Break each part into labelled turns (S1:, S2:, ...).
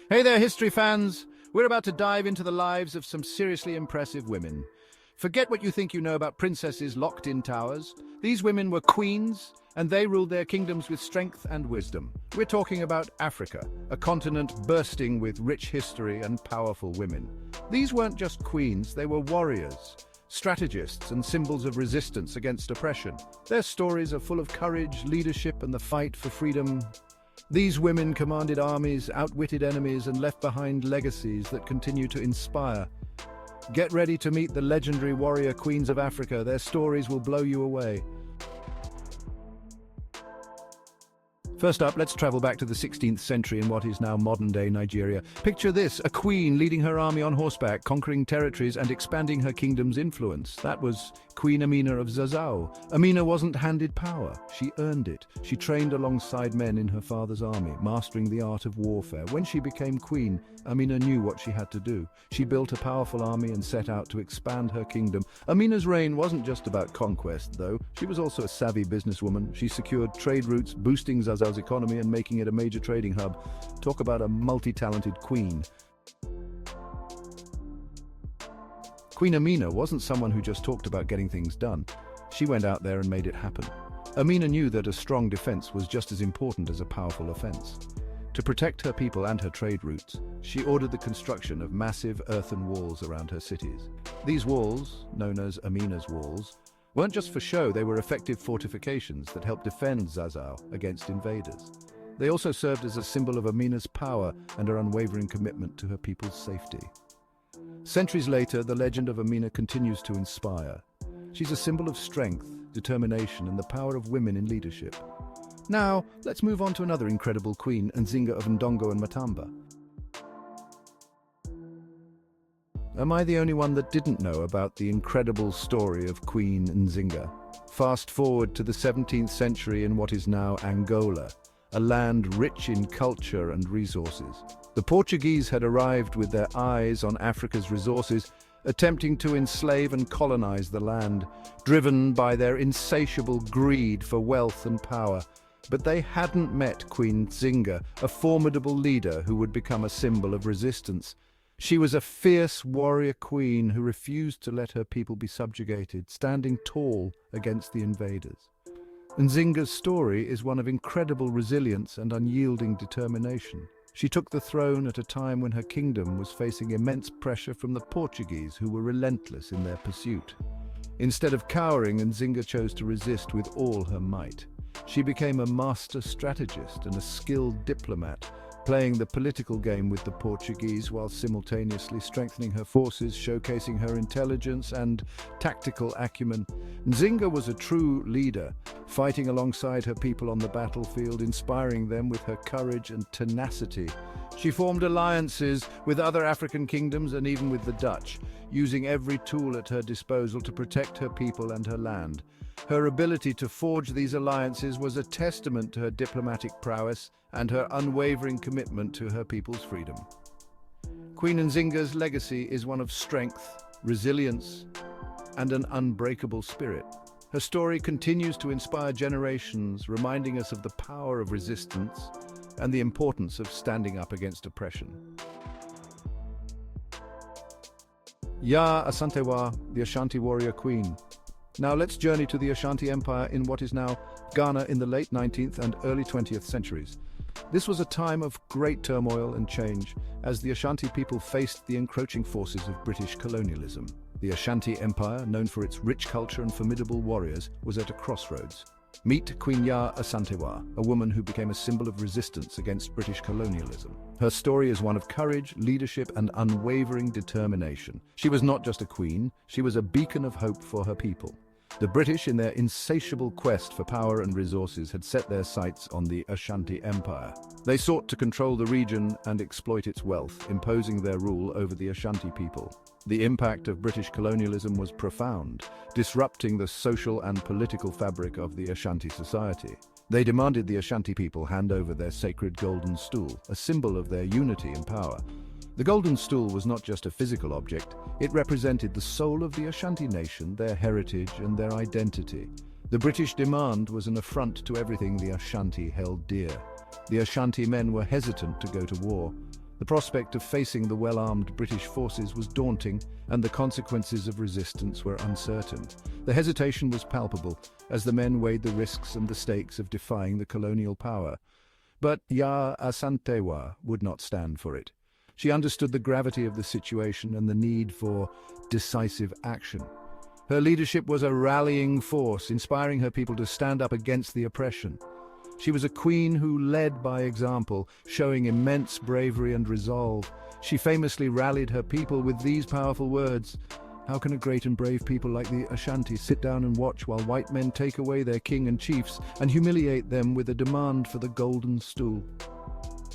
S1: Hey there, history fans! We're about to dive into the lives of some seriously impressive women. Forget what you think you know about princesses locked in towers. These women were queens, and they ruled their kingdoms with strength and wisdom. We're talking about Africa, a continent bursting with rich history and powerful women. These weren't just queens, they were warriors, strategists, and symbols of resistance against oppression. Their stories are full of courage, leadership, and the fight for freedom. These women commanded armies, outwitted enemies, and left behind legacies that continue to inspire. Get ready to meet the legendary warrior queens of Africa. Their stories will blow you away. First up, let's travel back to the 16th century in what is now modern-day Nigeria. Picture this, a queen leading her army on horseback, conquering territories and expanding her kingdom's influence. That was Queen Amina of Zazzau. Amina wasn't handed power, she earned it. She trained alongside men in her father's army, mastering the art of warfare. When she became queen, Amina knew what she had to do. She built a powerful army and set out to expand her kingdom. Amina's reign wasn't just about conquest, though. She was also a savvy businesswoman. She secured trade routes, boosting Zazzau's economy and making it a major trading hub. Talk about a multi-talented queen. Queen Amina wasn't someone who just talked about getting things done. She went out there and made it happen. Amina knew that a strong defense was just as important as a powerful offense. To protect her people and her trade routes, she ordered the construction of massive earthen walls around her cities. These walls, known as Amina's walls, weren't just for show, they were effective fortifications that helped defend Zazzau against invaders. They also served as a symbol of Amina's power and her unwavering commitment to her people's safety. Centuries later, the legend of Amina continues to inspire. She's a symbol of strength, determination, and the power of women in leadership. Now, let's move on to another incredible queen, Nzinga of Ndongo and Matamba. Am I the only one that didn't know about the incredible story of Queen Nzinga? Fast forward to the 17th century in what is now Angola, a land rich in culture and resources. The Portuguese had arrived with their eyes on Africa's resources, attempting to enslave and colonize the land, driven by their insatiable greed for wealth and power. But they hadn't met Queen Nzinga, a formidable leader who would become a symbol of resistance. She was a fierce warrior queen who refused to let her people be subjugated, standing tall against the invaders. Nzinga's story is one of incredible resilience and unyielding determination. She took the throne at a time when her kingdom was facing immense pressure from the Portuguese, who were relentless in their pursuit. Instead of cowering, Nzinga chose to resist with all her might. She became a master strategist and a skilled diplomat, playing the political game with the Portuguese while simultaneously strengthening her forces, showcasing her intelligence and tactical acumen. Nzinga was a true leader, fighting alongside her people on the battlefield, inspiring them with her courage and tenacity. She formed alliances with other African kingdoms and even with the Dutch, using every tool at her disposal to protect her people and her land. Her ability to forge these alliances was a testament to her diplomatic prowess and her unwavering commitment to her people's freedom. Queen Nzinga's legacy is one of strength, resilience, and an unbreakable spirit. Her story continues to inspire generations, reminding us of the power of resistance and the importance of standing up against oppression. Yaa Asantewaa, the Ashanti warrior queen. Now let's journey to the Ashanti Empire in what is now Ghana in the late 19th and early 20th centuries. This was a time of great turmoil and change as the Ashanti people faced the encroaching forces of British colonialism. The Ashanti Empire, known for its rich culture and formidable warriors, was at a crossroads. Meet Queen Yaa Asantewaa, a woman who became a symbol of resistance against British colonialism. Her story is one of courage, leadership, and unwavering determination. She was not just a queen, she was a beacon of hope for her people. The British, in their insatiable quest for power and resources, had set their sights on the Ashanti Empire. They sought to control the region and exploit its wealth, imposing their rule over the Ashanti people. The impact of British colonialism was profound, disrupting the social and political fabric of the Ashanti society. They demanded the Ashanti people hand over their sacred Golden Stool, a symbol of their unity and power. The Golden Stool was not just a physical object, it represented the soul of the Ashanti nation, their heritage and their identity. The British demand was an affront to everything the Ashanti held dear. The Ashanti men were hesitant to go to war. The prospect of facing the well-armed British forces was daunting, and the consequences of resistance were uncertain. The hesitation was palpable, as the men weighed the risks and the stakes of defying the colonial power. But Yaa Asantewaa would not stand for it. She understood the gravity of the situation and the need for decisive action. Her leadership was a rallying force, inspiring her people to stand up against the oppression. She was a queen who led by example, showing immense bravery and resolve. She famously rallied her people with these powerful words: "How can a great and brave people like the Ashanti sit down and watch while white men take away their king and chiefs and humiliate them with a demand for the Golden Stool?"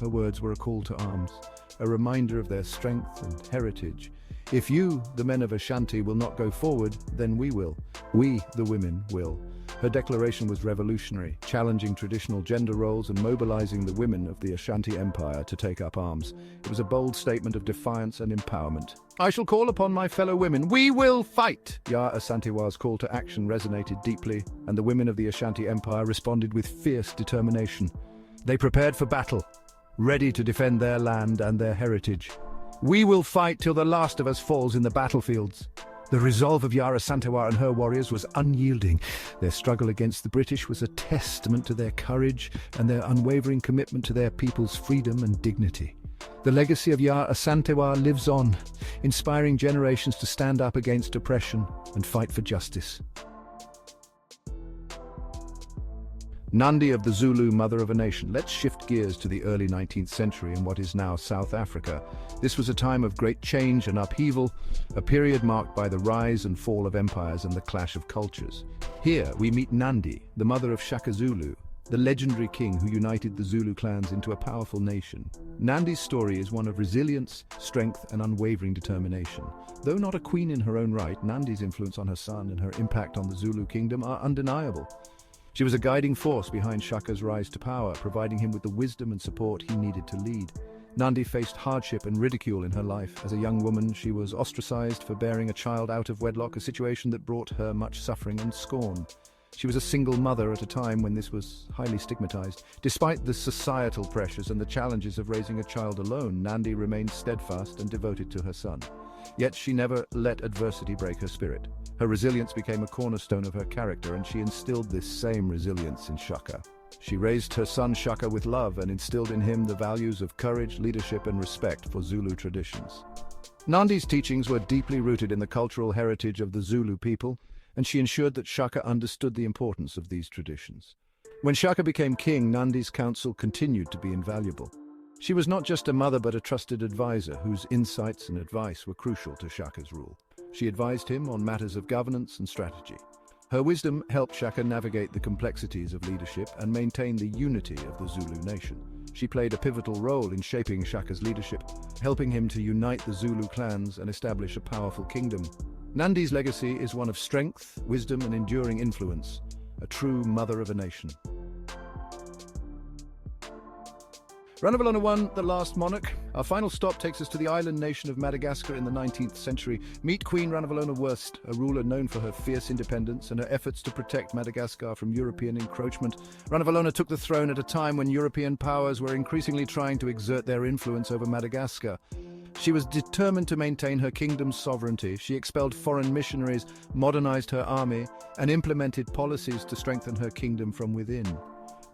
S1: Her words were a call to arms, a reminder of their strength and heritage. "If you, the men of Ashanti, will not go forward, then we will. We, the women, will." Her declaration was revolutionary, challenging traditional gender roles and mobilizing the women of the Ashanti Empire to take up arms. It was a bold statement of defiance and empowerment. "I shall call upon my fellow women. We will fight!" Yaa Asantewaa's call to action resonated deeply, and the women of the Ashanti Empire responded with fierce determination. They prepared for battle, ready to defend their land and their heritage. "We will fight till the last of us falls in the battlefields." The resolve of Yaa Asantewaa and her warriors was unyielding. Their struggle against the British was a testament to their courage and their unwavering commitment to their people's freedom and dignity. The legacy of Yaa Asantewaa lives on, inspiring generations to stand up against oppression and fight for justice. Nandi of the Zulu, mother of a nation. Let's shift gears to the early 19th century in what is now South Africa. This was a time of great change and upheaval, a period marked by the rise and fall of empires and the clash of cultures. Here we meet Nandi, the mother of Shaka Zulu, the legendary king who united the Zulu clans into a powerful nation. Nandi's story is one of resilience, strength, and unwavering determination. Though not a queen in her own right, Nandi's influence on her son and her impact on the Zulu Kingdom are undeniable. She was a guiding force behind Shaka's rise to power, providing him with the wisdom and support he needed to lead. Nandi faced hardship and ridicule in her life. As a young woman, she was ostracized for bearing a child out of wedlock, a situation that brought her much suffering and scorn. She was a single mother at a time when this was highly stigmatized. Despite the societal pressures and the challenges of raising a child alone, Nandi remained steadfast and devoted to her son. Yet she never let adversity break her spirit. Her resilience became a cornerstone of her character, and she instilled this same resilience in Shaka. She raised her son Shaka with love and instilled in him the values of courage, leadership, and respect for Zulu traditions. Nandi's teachings were deeply rooted in the cultural heritage of the Zulu people, and she ensured that Shaka understood the importance of these traditions. When Shaka became king, Nandi's counsel continued to be invaluable. She was not just a mother but a trusted advisor whose insights and advice were crucial to Shaka's rule. She advised him on matters of governance and strategy. Her wisdom helped Shaka navigate the complexities of leadership and maintain the unity of the Zulu nation. She played a pivotal role in shaping Shaka's leadership, helping him to unite the Zulu clans and establish a powerful kingdom. Nandi's legacy is one of strength, wisdom, and enduring influence, a true mother of a nation. Ranavalona I, the last monarch. Our final stop takes us to the island nation of Madagascar in the 19th century. Meet Queen Ranavalona I, a ruler known for her fierce independence and her efforts to protect Madagascar from European encroachment. Ranavalona took the throne at a time when European powers were increasingly trying to exert their influence over Madagascar. She was determined to maintain her kingdom's sovereignty. She expelled foreign missionaries, modernized her army, and implemented policies to strengthen her kingdom from within.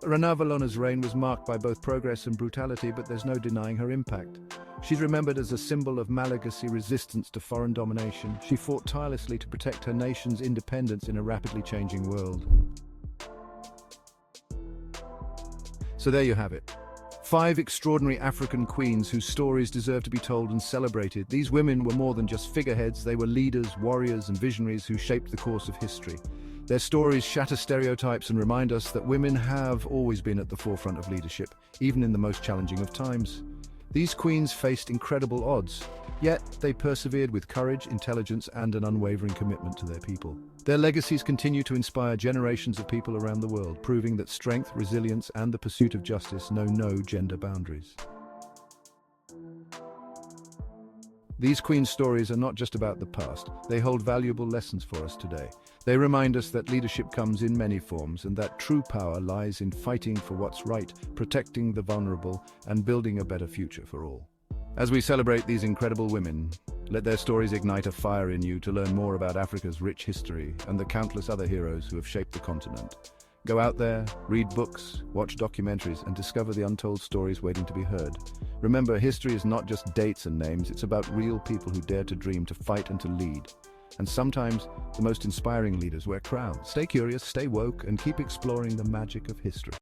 S1: Ranavalona's reign was marked by both progress and brutality, but there's no denying her impact. She's remembered as a symbol of Malagasy resistance to foreign domination. She fought tirelessly to protect her nation's independence in a rapidly changing world. So there you have it. 5 extraordinary African queens whose stories deserve to be told and celebrated. These women were more than just figureheads. They were leaders, warriors, and visionaries who shaped the course of history. Their stories shatter stereotypes and remind us that women have always been at the forefront of leadership, even in the most challenging of times. These queens faced incredible odds, yet they persevered with courage, intelligence, and an unwavering commitment to their people. Their legacies continue to inspire generations of people around the world, proving that strength, resilience, and the pursuit of justice know no gender boundaries. These queen stories are not just about the past. They hold valuable lessons for us today. They remind us that leadership comes in many forms and that true power lies in fighting for what's right, protecting the vulnerable, and building a better future for all. As we celebrate these incredible women, let their stories ignite a fire in you to learn more about Africa's rich history and the countless other heroes who have shaped the continent. Go out there, read books, watch documentaries, and discover the untold stories waiting to be heard. Remember, history is not just dates and names, it's about real people who dare to dream, to fight, and to lead. And sometimes, the most inspiring leaders wear crowns. Stay curious, stay woke, and keep exploring the magic of history.